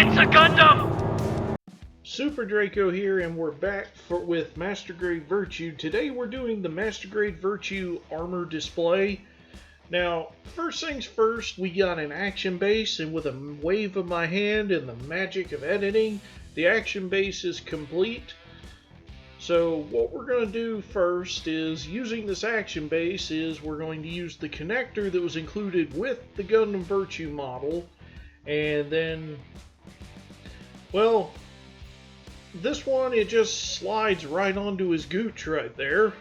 It's a Gundam! Super Draco here, and we're back with Master Grade Virtue. Today we're doing the Master Grade Virtue armor display. Now, first things first, we got an action base, and with a wave of my hand and the magic of editing, the action base is complete. So what we're going to do first is, using this action base, is we're going to use the connector that was included with the Gundam Virtue model, and then, well, this one, it just slides right onto his gooch right there.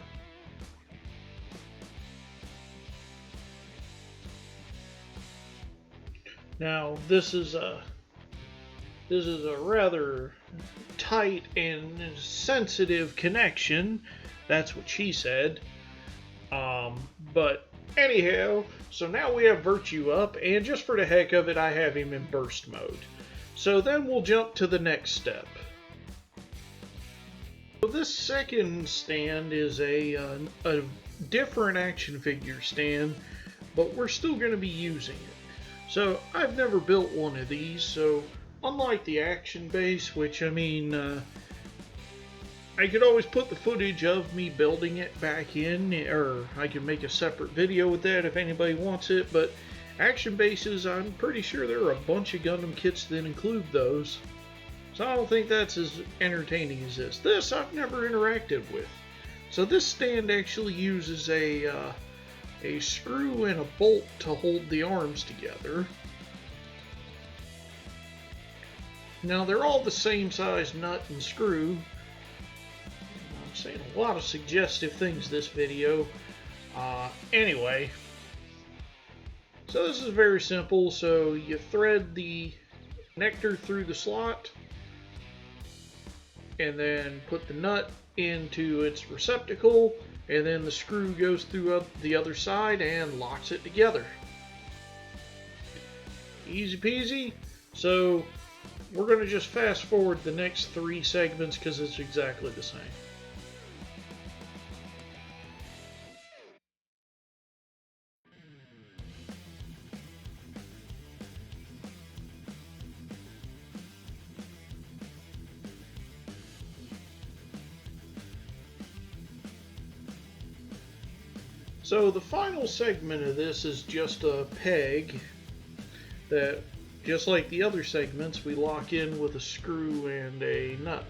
Now, this is a rather tight and sensitive connection. That's what she said. But anyhow, so now we have Virtue up, and just for the heck of it, I have him in burst mode. So then we'll jump to the next step. So this second stand is a different action figure stand, but we're still going to be using it. So I've never built one of these, so unlike the action base, which I mean, I could always put the footage of me building it back in, or I can make a separate video with that if anybody wants it, but action bases, I'm pretty sure there are a bunch of Gundam kits that include those. So I don't think that's as entertaining as this. This I've never interacted with. So this stand actually uses a screw and a bolt to hold the arms together. Now they're all the same size nut and screw. I'm saying a lot of suggestive things this video. Anyway, so this is very simple. So you thread the connector through the slot, and then put the nut into its receptacle, and then the screw goes through the other side and locks it together. Easy peasy. So we're going to just fast forward the next 3 segments because it's exactly the same. So the final segment of this is just a peg that, just like the other segments, we lock in with a screw and a nut.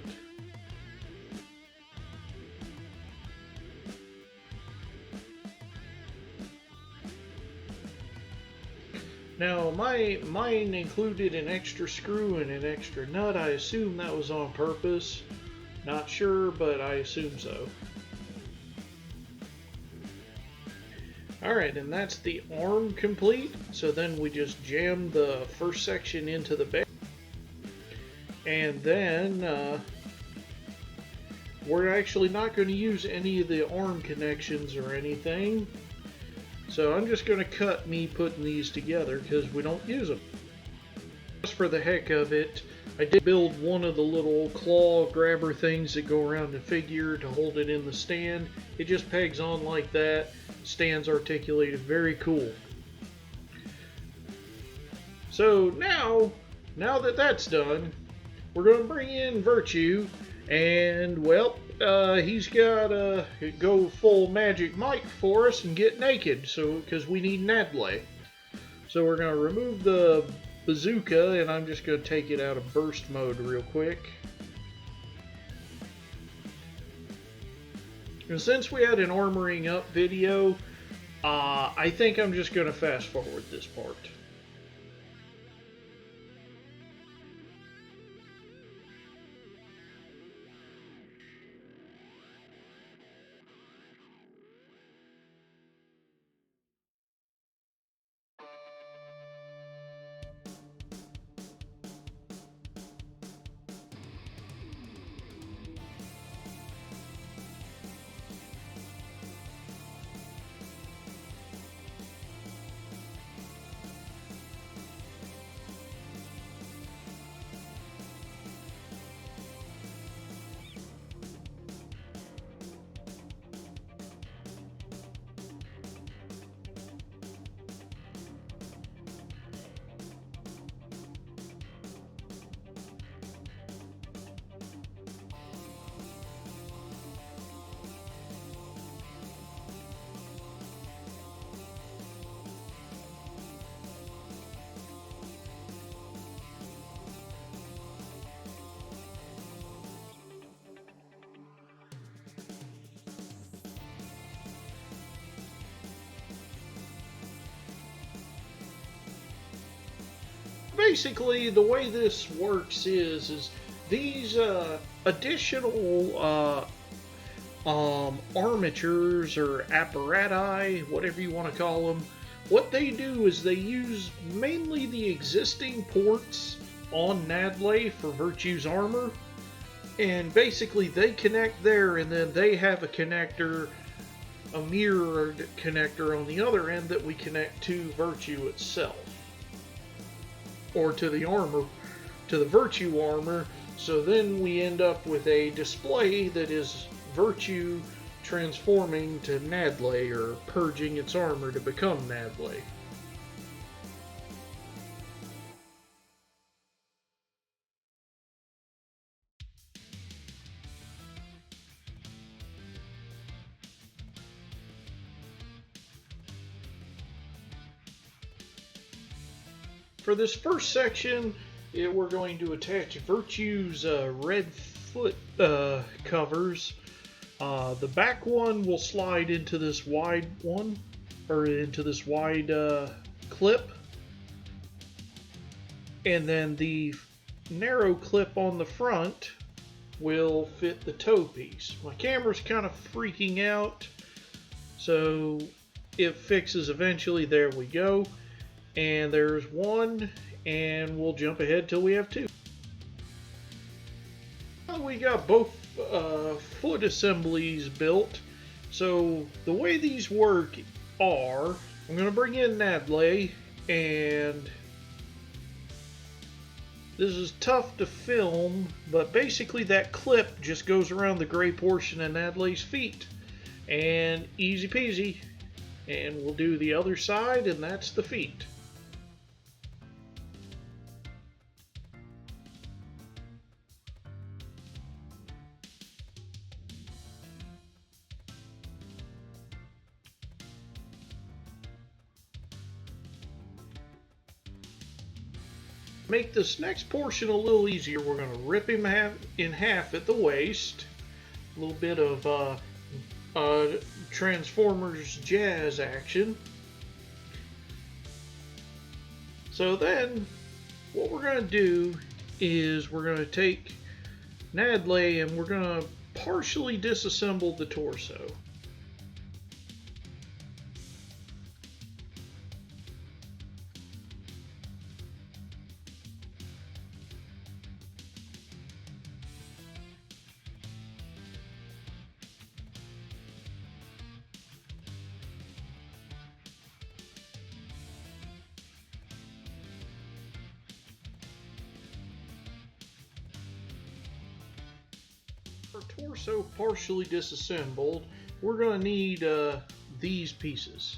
Now mine included an extra screw and an extra nut. I assume that was on purpose. Not sure, but I assume so. Alright, and that's the arm complete. So then we just jam the first section into the base. And then we're actually not going to use any of the arm connections or anything. So I'm just going to cut me putting these together because we don't use them. Just for the heck of it, I did build one of the little claw grabber things that go around the figure to hold it in the stand. It just pegs on like that. Stands articulated, very cool. So now that that's done, we're going to bring in Virtue, and well, he's got to go full Magic Mike for us and get naked, so because we need Nadley. So we're going to remove the bazooka, and I'm just going to take it out of burst mode real quick. And since we had an armoring up video, I think I'm just going to fast forward this part. basically, the way this works is these additional armatures or apparati, whatever you want to call them, what they do is they use mainly the existing ports on Nadley for Virtue's armor, and basically they connect there, and then they have a connector, a mirrored connector on the other end that we connect to Virtue itself, or to the armor, to the Virtue armor. So then we end up with a display that is Virtue transforming to Nadley, or purging its armor to become Nadley. For this first section, we're going to attach Virtue's red foot covers. The back one will slide into this wide one, or into this wide clip, and then the narrow clip on the front will fit the toe piece. My camera's kind of freaking out, so it fixes eventually. There we go. And there's one, and we'll jump ahead till we have two. Well, we got both foot assemblies built. So the way these work are, I'm going to bring in Nadley, and this is tough to film, but basically that clip just goes around the gray portion of Nadley's feet, and easy peasy. And we'll do the other side, and that's the feet. Make this next portion a little easier, we're going to rip him in half at the waist. A little bit of Transformers jazz action. So then, what we're going to do is we're going to take Nadley and we're going to partially disassemble the torso. For torso partially disassembled, we're going to need these pieces.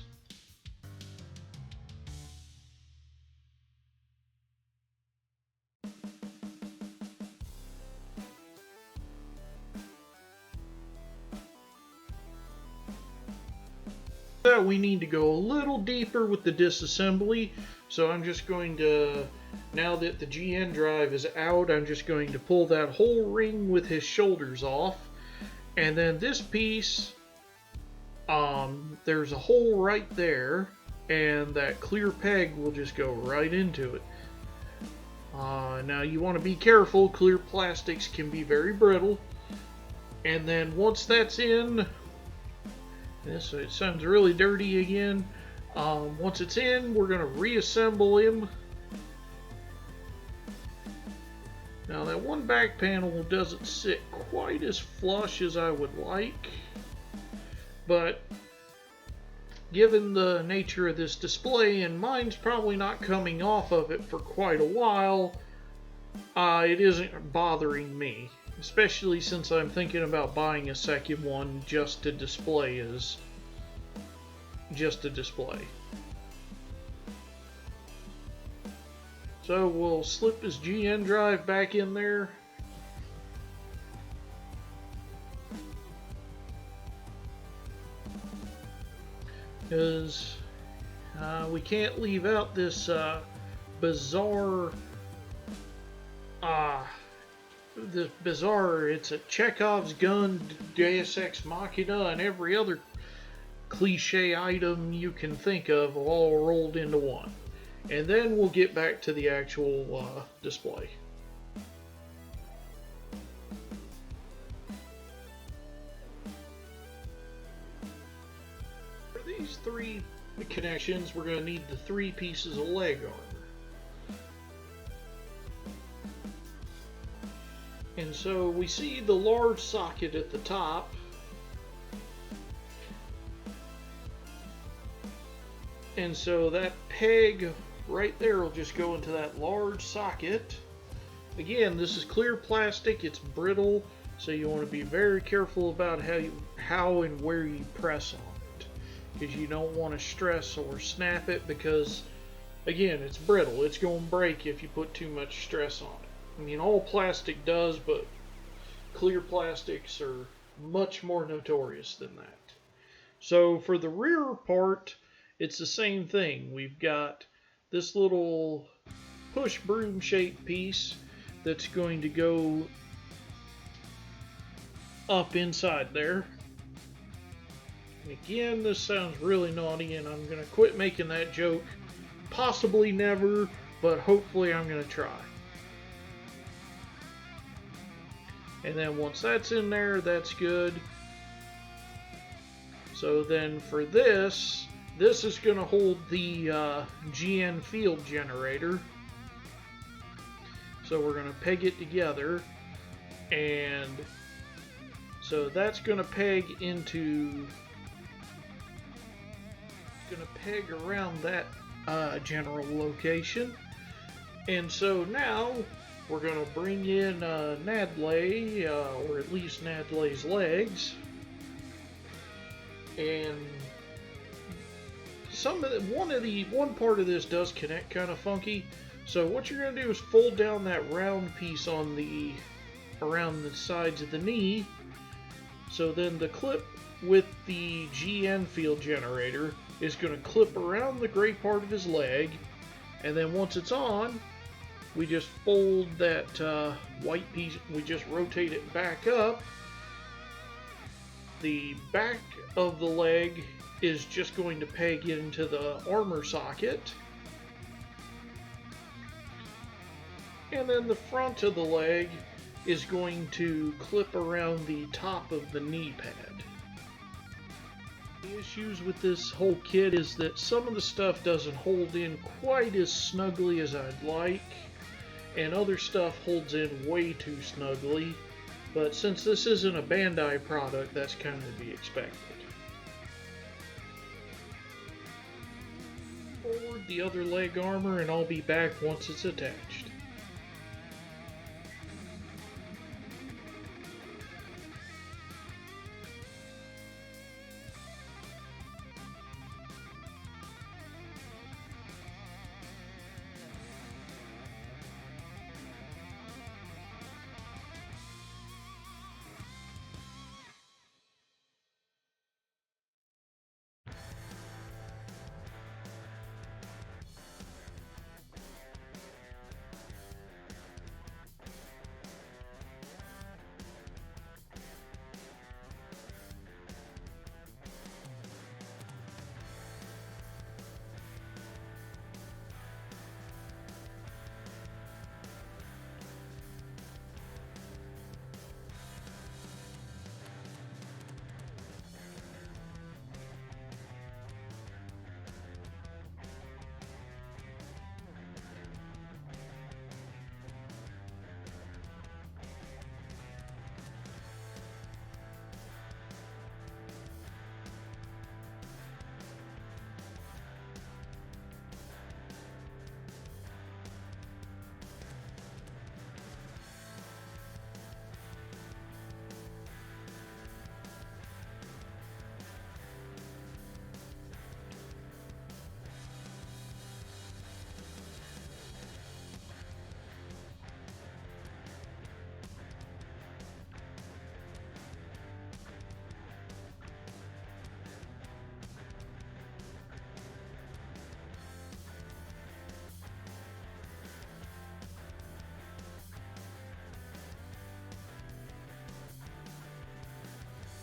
We need to go a little deeper with the disassembly, so I'm just going to, now that the GN drive is out, I'm just going to pull that whole ring with his shoulders off, and then this piece, there's a hole right there, and that clear peg will just go right into it. Now you want to be careful, clear plastics can be very brittle, and then once that's in, it sounds really dirty again. Once it's in, we're going to reassemble him. Now that one back panel doesn't sit quite as flush as I would like, but given the nature of this display, and mine's probably not coming off of it for quite a while, it isn't bothering me. Especially since I'm thinking about buying a second one just to display as just a display. So we'll slip his GN drive back in there. Because we can't leave out this bizarre it's a Chekhov's gun, Deus Ex Machina, and every other cliche item you can think of all rolled into one. and then we'll get back to the actual display. For these 3 connections, we're going to need the 3 pieces of leg armor. And so we see the large socket at the top. And so that peg right there will just go into that large socket. Again, this is clear plastic, it's brittle, so you want to be very careful about how and where you press on it, because you don't want to stress or snap it, because again, it's brittle. It's going to break if you put too much stress on it. I mean, all plastic does, but clear plastics are much more notorious than that. So for the rear part, it's the same thing. We've got this little push broom shaped piece that's going to go up inside there. And again, this sounds really naughty, and I'm going to quit making that joke. Possibly never, but hopefully I'm going to try. And then once that's in there, that's good. So then for this is going to hold the GN field generator. So we're going to peg it together, and so that's going to peg around that general location. And so now we're going to bring in Nadley, or at least Nadley's legs, and one part of this does connect kind of funky. So what you're going to do is fold down that round piece around the sides of the knee. So then the clip with the GN field generator is going to clip around the gray part of his leg, and then once it's on, we just fold that white piece, we just rotate it back up. The back of the leg is just going to peg into the armor socket. And then the front of the leg is going to clip around the top of the knee pad. The issues with this whole kit is that some of the stuff doesn't hold in quite as snugly as I'd like, and other stuff holds in way too snugly. But since this isn't a Bandai product, that's kind of to be expected. Forward the other leg armor, and I'll be back once it's attached.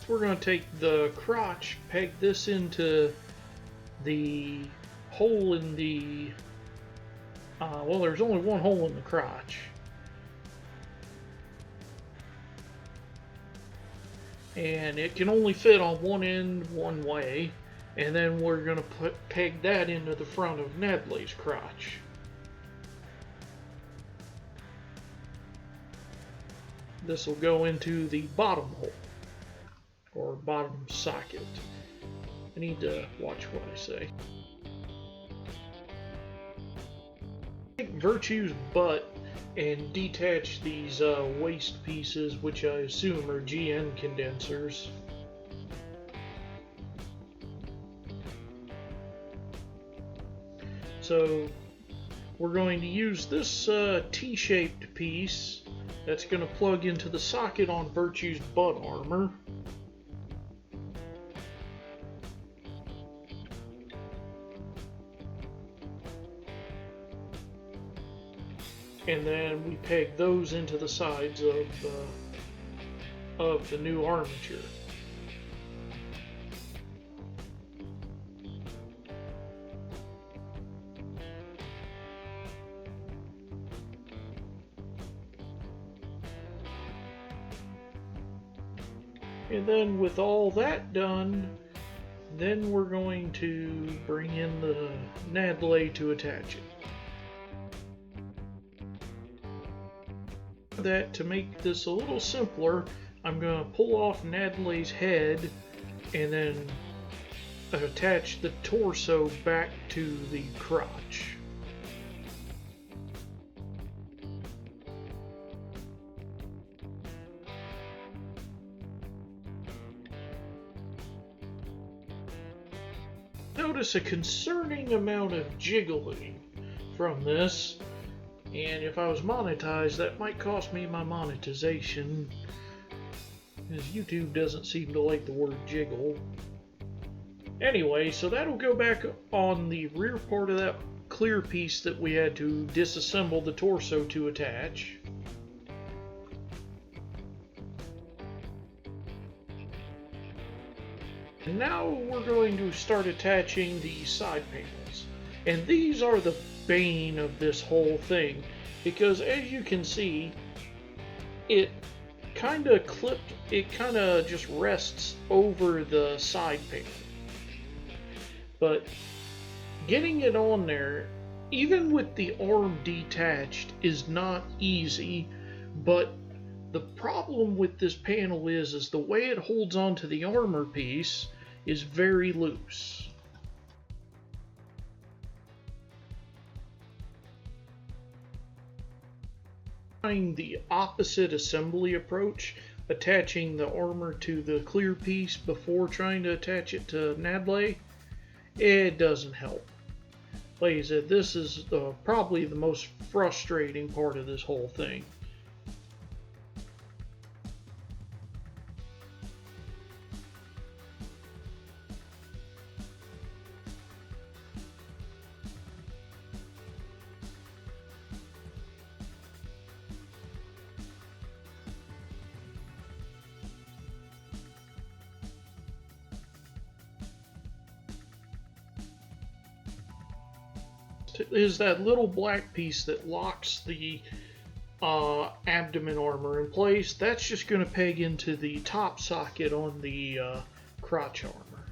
We're going to take the crotch, peg this into the hole in the Well, there's only one hole in the crotch. And it can only fit on one end one way. And then we're going to peg that into the front of Nedley's crotch. This will go into the bottom hole, or bottom socket. I need to watch what I say. Take Virtue's butt and detach these waste pieces, which I assume are GN condensers. So we're going to use this T-shaped piece that's going to plug into the socket on Virtue's butt armor. And then we peg those into the sides of the new armature. And then with all that done, then we're going to bring in the Nedley to attach it. That to make this a little simpler, I'm going to pull off Nedley's head and then attach the torso back to the crotch. Notice a concerning amount of jiggling from this. And if I was monetized, that might cost me my monetization, because YouTube doesn't seem to like the word jiggle. Anyway, so that'll go back on the rear part of that clear piece that we had to disassemble the torso to attach. And now we're going to start attaching the side panels. And these are the bane of this whole thing, because as you can see, it kind of just rests over the side panel. But getting it on there, even with the arm detached, is not easy. But the problem with this panel is the way it holds onto the armor piece is very loose. Trying the opposite assembly approach, attaching the armor to the clear piece before trying to attach it to Nedley, it doesn't help. Like I said, this is probably the most frustrating part of this whole thing. Is that little black piece that locks the abdomen armor in place. That's just going to peg into the top socket on the crotch armor.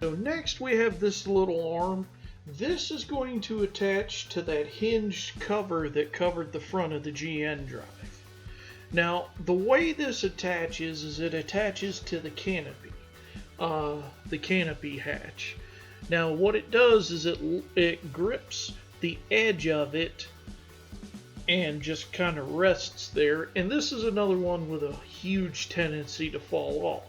So next we have this little arm. This is going to attach to that hinged cover that covered the front of the GN drive. Now the way this attaches is it attaches to the canopy hatch. Now what it does is it grips the edge of it and just kind of rests there, and this is another one with a huge tendency to fall off.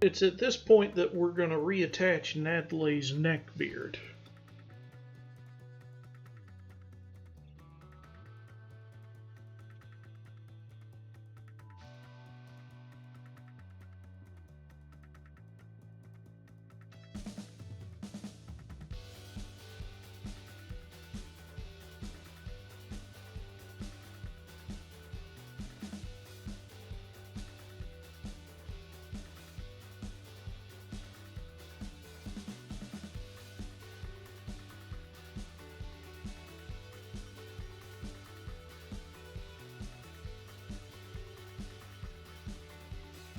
It's at this point that we're going to reattach Nedley's neck beard.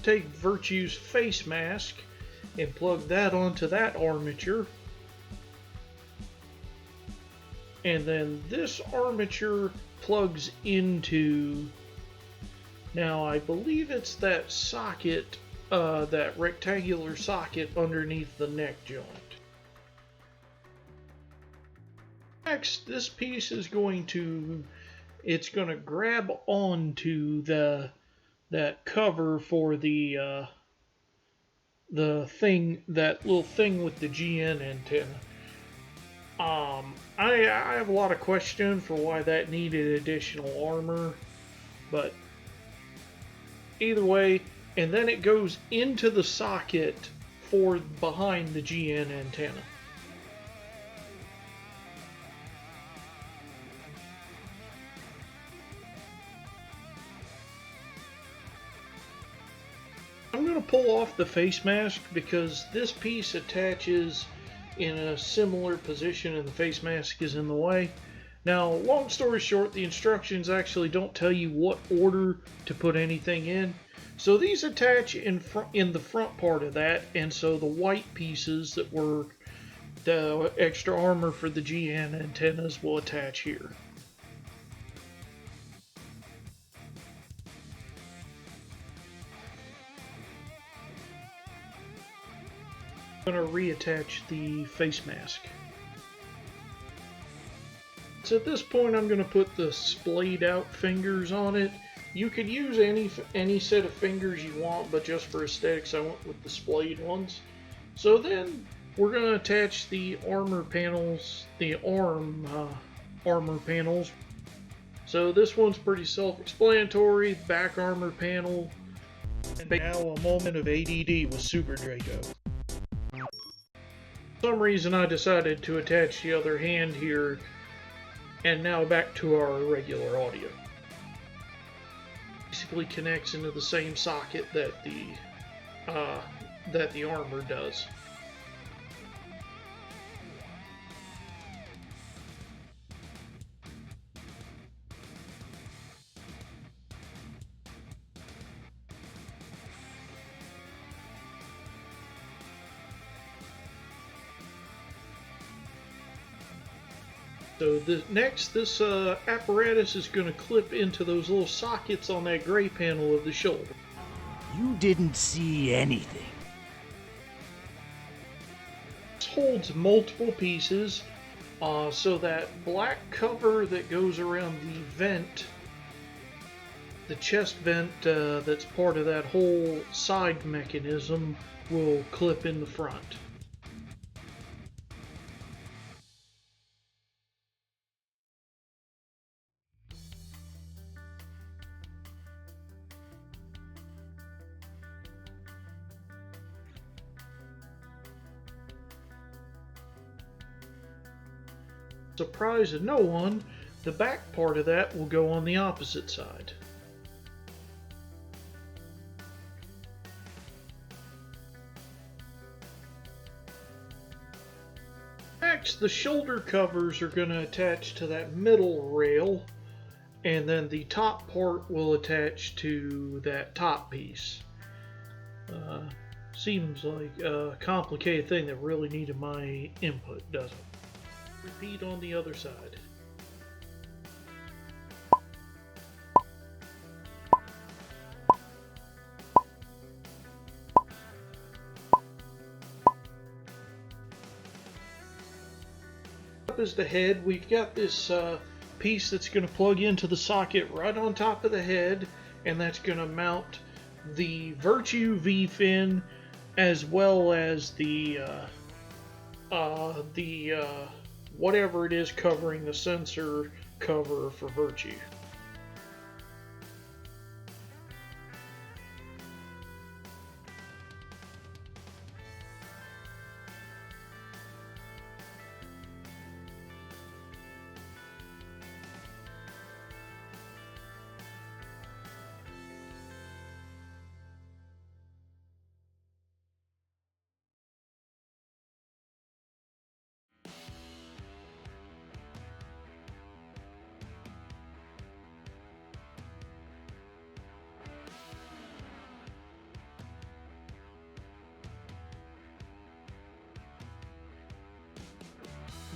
Take Virtue's face mask and plug that onto that armature. And then this armature plugs into, now I believe it's that socket, that rectangular socket underneath the neck joint. Next, this piece is going to, it's going to grab onto that cover for the thing, that little thing with the GN antenna. I have a lot of questions for why that needed additional armor, but either way, and then it goes into the socket for behind the GN antenna. I'm going to pull off the face mask because this piece attaches in a similar position and the face mask is in the way. Now, long story short, the instructions actually don't tell you what order to put anything in. So these attach in the front part of that, and so the white pieces that were the extra armor for the GN antennas will attach here. I'm going to reattach the face mask. So at this point I'm going to put the splayed out fingers on it. You could use any set of fingers you want, but just for aesthetics I went with the splayed ones. So then we're going to attach the armor panels, the armor panels. So this one's pretty self-explanatory, back armor panel. And now a moment of ADD with Super Draco. For some reason I decided to attach the other hand here, and now back to our regular audio. Basically connects into the same socket that the armor does. So this apparatus is going to clip into those little sockets on that gray panel of the shoulder. You didn't see anything. This holds multiple pieces, so that black cover that goes around the vent, the chest vent that's part of that whole side mechanism, will clip in the front. Surprise of no one, the back part of that will go on the opposite side. Next, the shoulder covers are going to attach to that middle rail, and then the top part will attach to that top piece. Seems like a complicated thing that really needed my input, doesn't it? Repeat on the other side. Up is the head. We've got this piece that's going to plug into the socket right on top of the head, and that's going to mount the Virtue V-fin as well as the whatever it is covering the sensor cover for Virtue.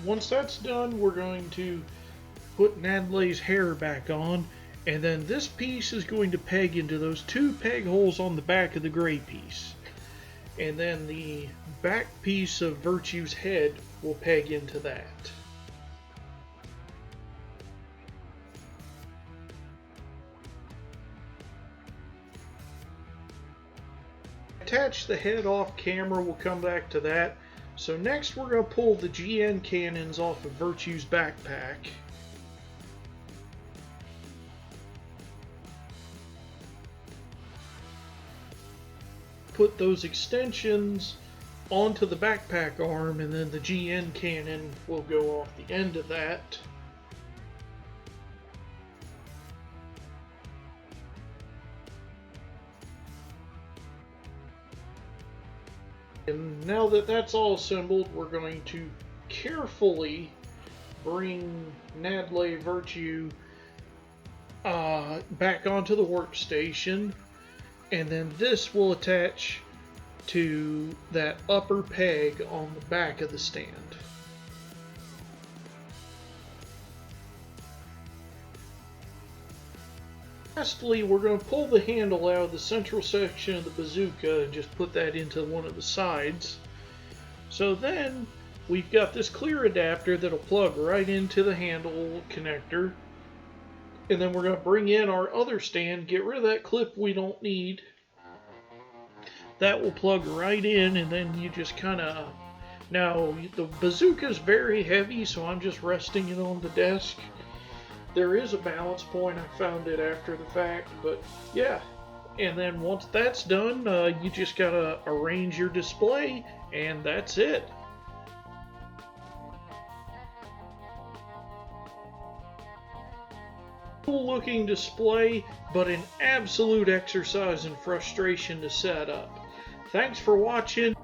once that's done, we're going to put Nadleigh's hair back on, and then this piece is going to peg into those 2 peg holes on the back of the gray piece. And then the back piece of Virtue's head will peg into that. Attach the head off camera, we'll come back to that. So next we're going to pull the GN cannons off of Virtue's backpack. Put those extensions onto the backpack arm, and then the GN cannon will go off the end of that. And now that that's all assembled, we're going to carefully bring Nadleigh Virtue back onto the workstation, and then this will attach to that upper peg on the back of the stand. Lastly, we're going to pull the handle out of the central section of the bazooka and just put that into one of the sides. So then we've got this clear adapter that'll plug right into the handle connector. And then we're going to bring in our other stand, get rid of that clip we don't need. That will plug right in, and then you just kind of... Now, the bazooka is very heavy, so I'm just resting it on the desk. There is a balance point, I found it after the fact, but yeah. And then once that's done, you just gotta arrange your display, and that's it. Cool looking display, but an absolute exercise in frustration to set up. Thanks for watching.